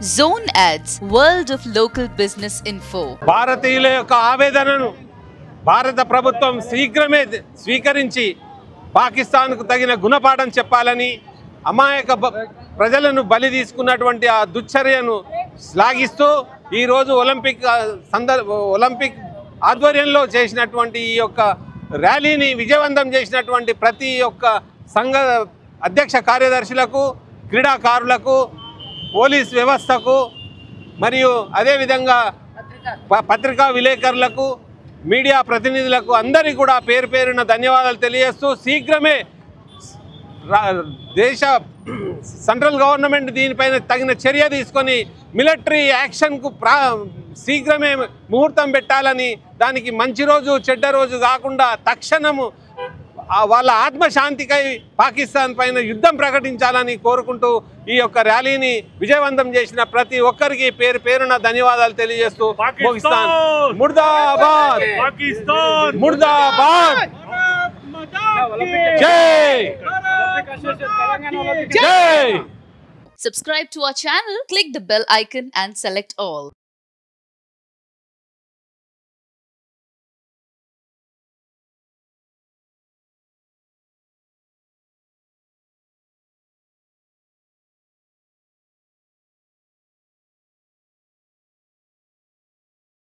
Zone Ads, World of Local Business Info. భారతీయుల యొక్క ఆవేదనను భారత ప్రభుత్వం శీఘ్రమే స్వీకరించి పాకిస్తాన్కు తగిన గుణపాఠం చెప్పాలని అమాయక ప్రజలను బలి తీసుకున్నటువంటి ఆ దుశ్చర్యను శ్లాఘిస్తూ ఈరోజు ఒలింపిక్ ఆధ్వర్యంలో చేసినటువంటి ఈ యొక్క ర్యాలీని విజయవంతం చేసినటువంటి ప్రతి ఒక్క సంఘ అధ్యక్ష కార్యదర్శులకు, క్రీడాకారులకు, పోలీస్ వ్యవస్థకు మరియు అదేవిధంగా పత్రికా విలేకరులకు, మీడియా ప్రతినిధులకు అందరికీ కూడా పేరు పేరున ధన్యవాదాలు తెలియజేస్తూ శీఘ్రమే దేశ సెంట్రల్ గవర్నమెంట్ దీనిపైన తగిన చర్య తీసుకొని మిలిటరీ యాక్షన్కు శీఘ్రమే ముహూర్తం పెట్టాలని, దానికి మంచి రోజు చెడ్డ రోజు కాకుండా తక్షణము వాళ్ళ ఆత్మశాంతికై పాకిస్తాన్ పైన యుద్ధం ప్రకటించాలని కోరుకుంటూ ఈ యొక్క ర్యాలీని విజయవంతం చేసిన ప్రతి ఒక్కరికి పేరు పేరున ధన్యవాదాలు తెలియజేస్తూ ముగిస్తాను. ముర్దాబాద్, ముర్దాబాద్, జై జై. Subscribe to our channel, click the bell icon and select all.